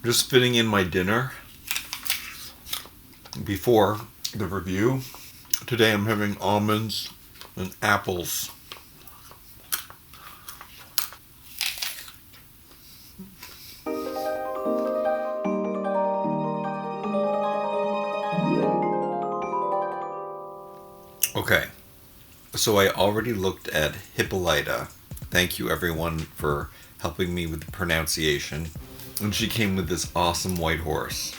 Just fitting in my dinner before the review. Today I'm having almonds and apples. Okay, so I already looked at Hippolyta. Thank you everyone for helping me with the pronunciation. And she came with this awesome white horse.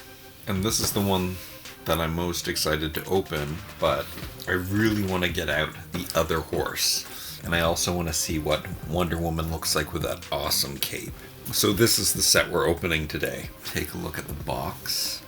And this is the one that I'm most excited to open, but I really want to get out the other horse. And I also want to see what Wonder Woman looks like with that awesome cape. So this is the set we're opening today. Take a look at the box.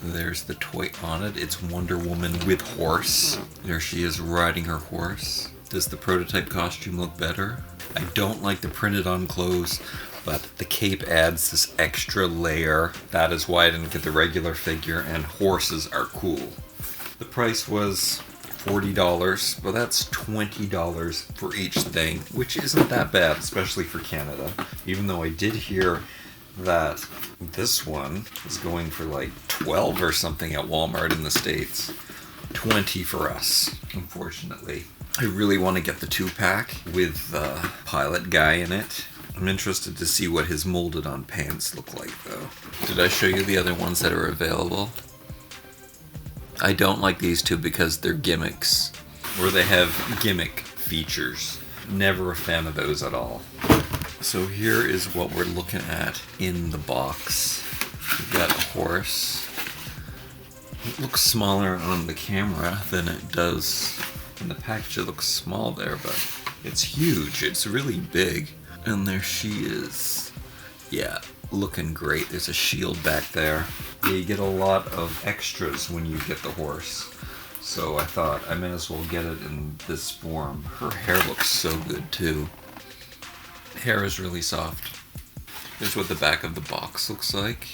There's the toy on it. It's Wonder Woman with horse. There she is riding her horse. Does the prototype costume look better? I don't like the printed on clothes, but the cape adds this extra layer. That is why I didn't get the regular figure, and horses are cool. The price was $40, but that's $20 for each thing, which isn't that bad, especially for Canada. Even though I did hear that this one is going for like $12 or something at Walmart in the States. $20 for us, unfortunately. I really want to get the 2-pack with the pilot guy in it. I'm interested to see what his molded on pants look like though. Did I show you the other ones that are available? I don't like these two because they're gimmicks, or they have gimmick features. Never a fan of those at all. So here is what we're looking at in the box. We've got a horse. It looks smaller on the camera than it does in the package. It looks small there, but it's huge. It's really big. And there she is. Yeah, looking great. There's a shield back there. Yeah, you get a lot of extras when you get the horse. So I thought I may as well get it in this form. Her hair looks so good too. Hair is really soft. Here's what the back of the box looks like.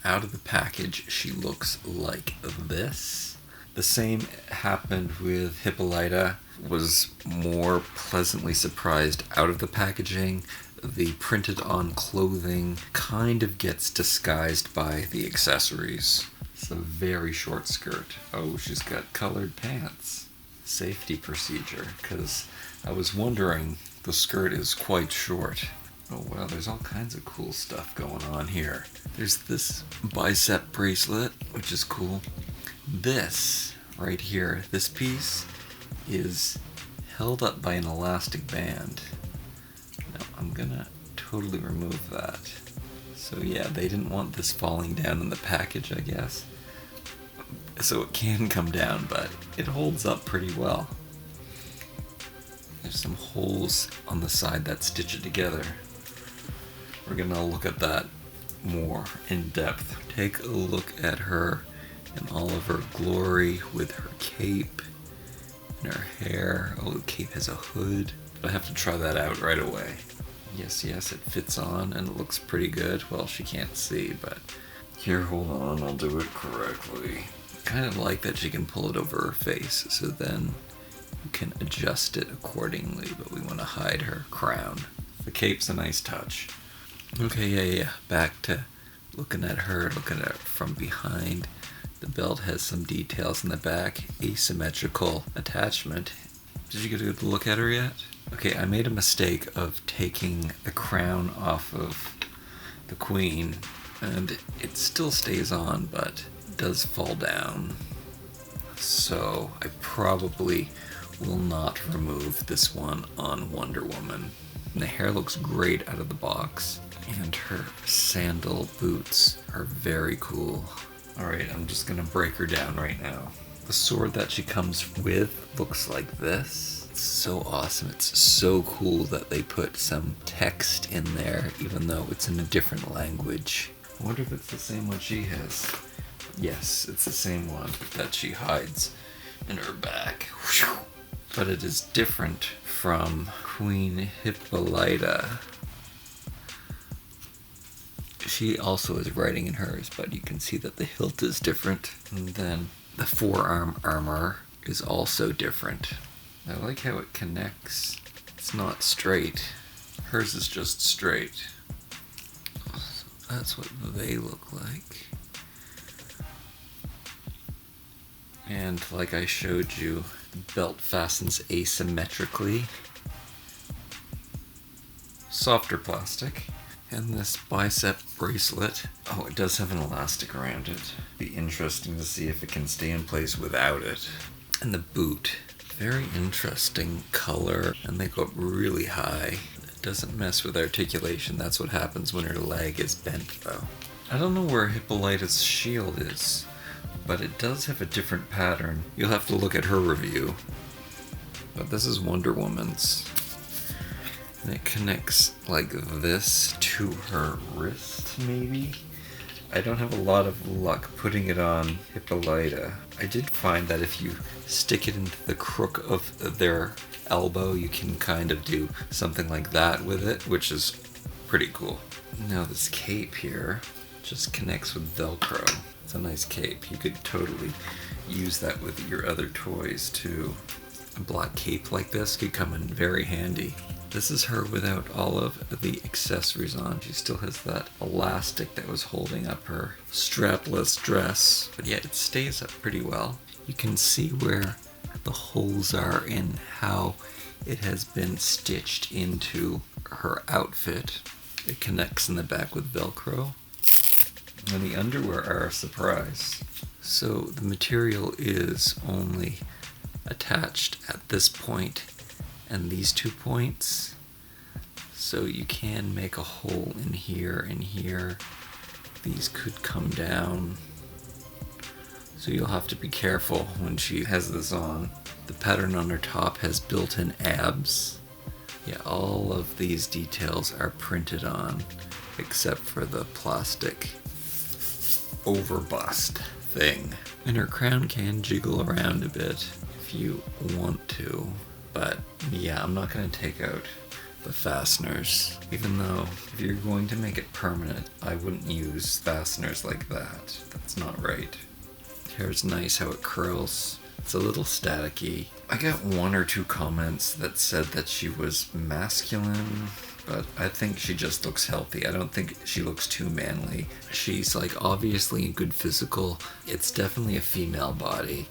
Out of the package, she looks like this. The same happened with Hippolyta. Was more pleasantly surprised out of the packaging. The printed on clothing kind of gets disguised by the accessories. It's a very short skirt. Oh, she's got colored pants. Safety procedure, because I was wondering, the skirt is quite short. Oh wow, there's all kinds of cool stuff going on here. There's this bicep bracelet, which is cool. This right here, this piece is held up by an elastic band. Now I'm gonna totally remove that. So yeah, they didn't want this falling down in the package, I guess. So it can come down, but it holds up pretty well. There's some holes on the side that stitch it together. We're gonna look at that more in depth. Take a look at her in all of her glory with her cape and her hair. Oh, the cape has a hood. I have to try that out right away. Yes, it fits on and it looks pretty good. Well, she can't see, but here, hold on, I'll do it correctly. Kind of like that she can pull it over her face, so then you can adjust it accordingly, but we want to hide her crown. The cape's a nice touch. Okay, yeah. Back to looking at her from behind. The belt has some details in the back. Asymmetrical attachment. Did you get a good look at her yet? Okay, I made a mistake of taking the crown off of the queen, and it still stays on, but it does fall down. So I probably will not remove this one on Wonder Woman. And the hair looks great out of the box, and her sandal boots are very cool. Alright, I'm just gonna break her down right now. The sword that she comes with looks like this. It's so awesome. It's so cool that they put some text in there, even though it's in a different language. I wonder if it's the same one she has. Yes, it's the same one that she hides in her back. But it is different from Queen Hippolyta. She also is writing in hers, but you can see that the hilt is different. And then the forearm armor is also different. I like how it connects. It's not straight. Hers is just straight. that's what they look like. And like I showed you, the belt fastens asymmetrically. Softer plastic. And this bicep bracelet, oh, it does have an elastic around it. Be interesting to see if it can stay in place without it. And the boot, very interesting color, and they go up really high. It doesn't mess with articulation. That's what happens when her leg is bent, though. I don't know where Hippolyta's shield is, but it does have a different pattern. You'll have to look at her review. But this is Wonder Woman's. And it connects like this to her wrist, maybe? I don't have a lot of luck putting it on Hippolyta. I did find that if you stick it into the crook of their elbow, you can kind of do something like that with it, which is pretty cool. Now this cape here just connects with Velcro. It's a nice cape. You could totally use that with your other toys too. A black cape like this could come in very handy. This is her without all of the accessories on. She still has that elastic that was holding up her strapless dress, but yet it stays up pretty well. You can see where the holes are in how it has been stitched into her outfit. It connects in the back with Velcro. And the underwear are a surprise. So the material is only attached at this point and these 2 points, so you can make a hole in here and here. These could come down, so you'll have to be careful when she has this on. The pattern on her top has built-in abs. Yeah, all of these details are printed on, except for the plastic overbust thing. And her crown can jiggle around a bit if you want to. But yeah, I'm not going to take out the fasteners, even though if you're going to make it permanent, I wouldn't use fasteners like that. That's not right. Here's nice how it curls. It's a little staticky. I got 1 or 2 comments that said that she was masculine, but I think she just looks healthy. I don't think she looks too manly. She's like obviously a good physical. It's definitely a female body.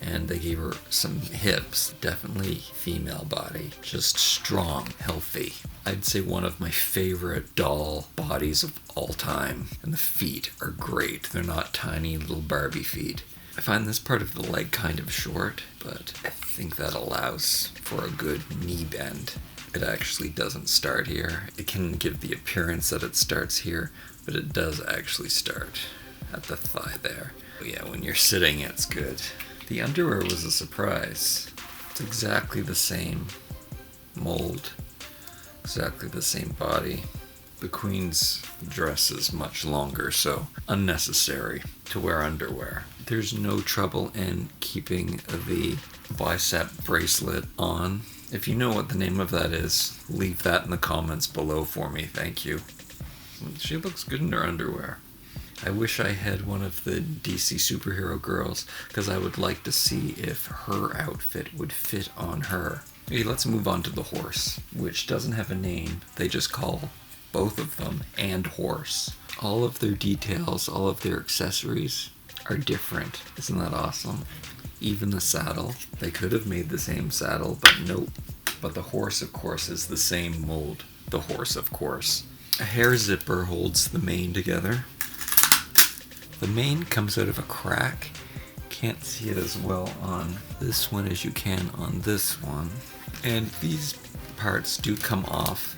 And they gave her some hips, definitely female body, just strong, healthy. I'd say one of my favorite doll bodies of all time. And the feet are great. They're not tiny little Barbie feet. I find this part of the leg kind of short, but I think that allows for a good knee bend. It actually doesn't start here. It can give the appearance that it starts here, but it does actually start at the thigh there. But yeah, when you're sitting, it's good. The underwear was a surprise. It's exactly the same mold, exactly the same body. The Queen's dress is much longer, so unnecessary to wear underwear. There's no trouble in keeping the bicep bracelet on. If you know what the name of that is, leave that in the comments below for me, thank you. She looks good in her underwear. I wish I had one of the DC superhero girls, because I would like to see if her outfit would fit on her. Okay, let's move on to the horse, which doesn't have a name. They just call both of them and horse. All of their details, all of their accessories are different. Isn't that awesome? Even the saddle. They could have made the same saddle, but nope. But the horse, of course, is the same mold. The horse, of course. A hair zipper holds the mane together. The mane comes out of a crack. Can't see it as well on this one as you can on this one. And these parts do come off,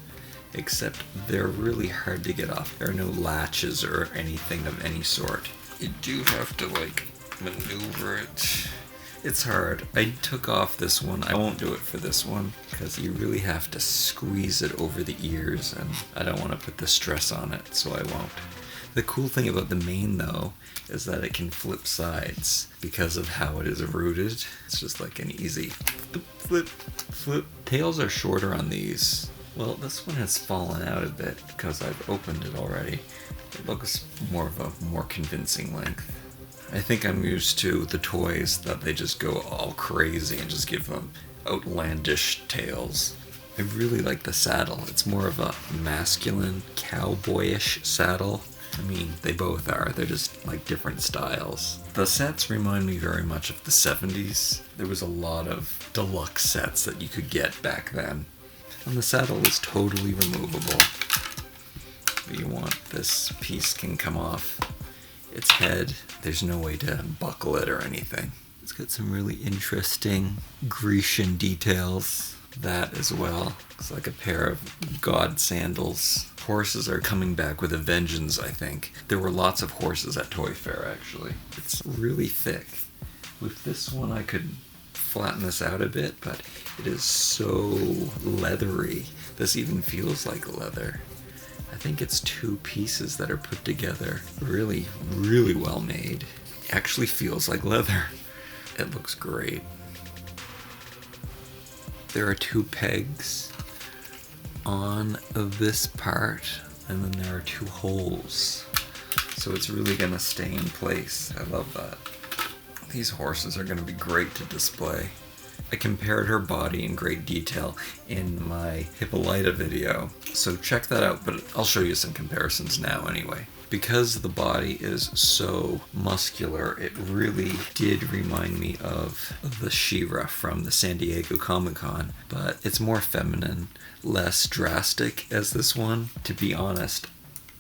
except they're really hard to get off. There are no latches or anything of any sort. You do have to like maneuver it. It's hard. I took off this one. I won't do it for this one because you really have to squeeze it over the ears, and I don't want to put the stress on it, so I won't. The cool thing about the mane, though, is that it can flip sides because of how it is rooted. It's just like an easy flip, flip. Tails are shorter on these. Well, this one has fallen out a bit because I've opened it already. It looks more of a more convincing length. I think I'm used to the toys that they just go all crazy and just give them outlandish tails. I really like the saddle. It's more of a masculine, cowboyish saddle. I mean, they both are. They're just like different styles. The sets remind me very much of the 70s. There was a lot of deluxe sets that you could get back then. And the saddle is totally removable. If you want, this piece can come off its head. There's no way to buckle it or anything. It's got some really interesting Grecian details. That as well. It's like a pair of god sandals. Horses are coming back with a vengeance, I think. There were lots of horses at Toy Fair, actually. It's really thick. With this one, I could flatten this out a bit, but it is so leathery. This even feels like leather. I think it's two pieces that are put together. Really, really well made. It actually feels like leather. It looks great. There are two pegs on this part, and then there are two holes. So it's really going to stay in place. I love that. These horses are going to be great to display. I compared her body in great detail in my Hippolyta video, so check that out, but I'll show you some comparisons now anyway. Because the body is so muscular, it really did remind me of the She-Ra from the San Diego Comic-Con, but it's more feminine, less drastic as this one. To be honest,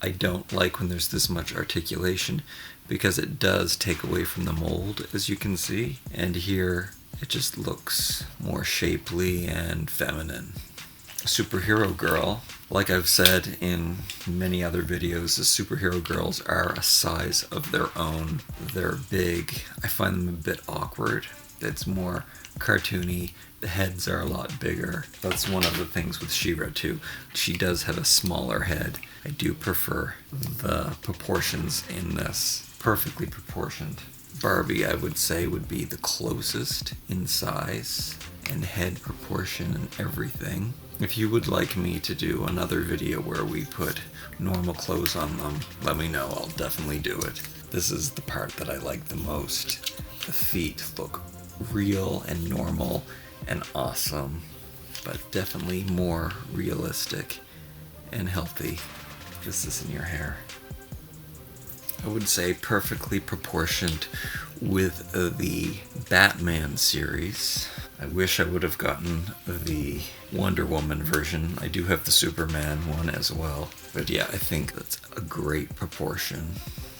I don't like when there's this much articulation because it does take away from the mold, as you can see. And here, it just looks more shapely and feminine. Superhero girl. Like I've said in many other videos, the superhero girls are a size of their own. They're big. I find them a bit awkward. It's more cartoony. The heads are a lot bigger. That's one of the things with She-Ra too. She does have a smaller head. I do prefer the proportions in this. Perfectly proportioned. Barbie, I would say, would be the closest in size and head proportion and everything. If you would like me to do another video where we put normal clothes on them, let me know. I'll definitely do it. This is the part that I like the most. The feet look real and normal and awesome, but definitely more realistic and healthy. Just this in your hair. I would say perfectly proportioned with the Batman series. I wish I would have gotten the Wonder Woman version. I do have the Superman one as well. But yeah, I think that's a great proportion.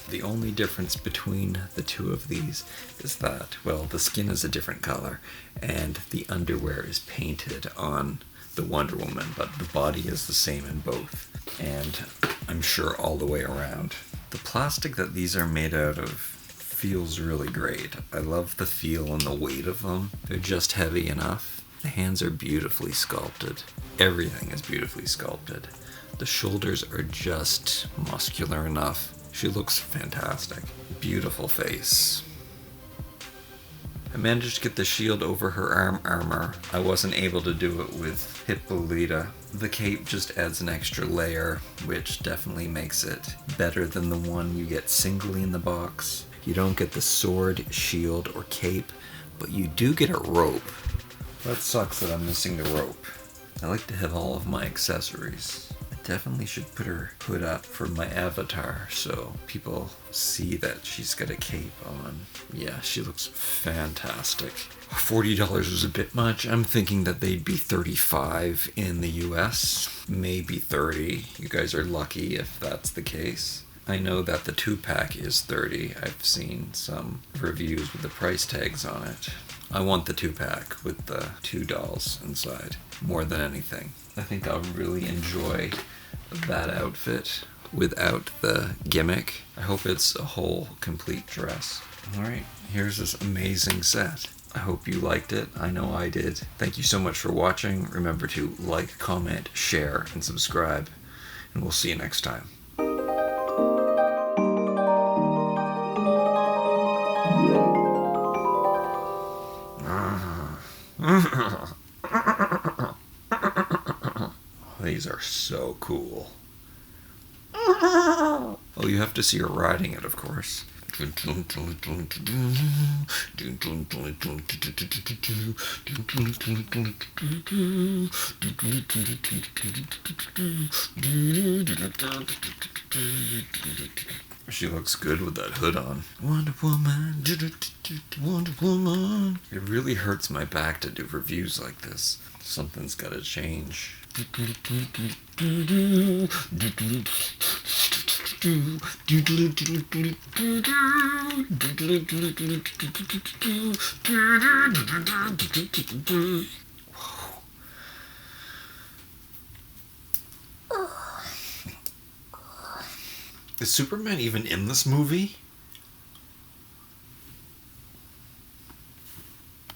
The only difference between the two of these is that, well, the skin is a different color and the underwear is painted on the Wonder Woman, but the body is the same in both. And I'm sure all the way around. The plastic that these are made out of feels really great. I love the feel and the weight of them. They're just heavy enough. The hands are beautifully sculpted. Everything is beautifully sculpted. The shoulders are just muscular enough. She looks fantastic. Beautiful face. I managed to get the shield over her armor. I wasn't able to do it with Hippolyta. The cape just adds an extra layer, which definitely makes it better than the one you get singly in the box. You don't get the sword, shield, or cape, but you do get a rope. That sucks that I'm missing the rope. I like to have all of my accessories. I definitely should put her hood up for my avatar so people see that she's got a cape on. Yeah, she looks fantastic. $40 was a bit much. I'm thinking that they'd be $35 in the US, maybe $30. You guys are lucky if that's the case. I know that the 2-pack is $30. I've seen some reviews with the price tags on it. I want the 2-pack with the 2 dolls inside more than anything. I think I'll really enjoy that outfit without the gimmick. I hope it's a whole complete dress. Alright, here's this amazing set. I hope you liked it. I know I did. Thank you so much for watching. Remember to like, comment, share, and subscribe. And we'll see you next time. These are so cool. Oh, you have to see her riding it, of course. She looks good with that hood on. Wonder Woman, Wonder Woman. It really hurts my back to do reviews like this. Something's gotta change. Is Superman even in this movie?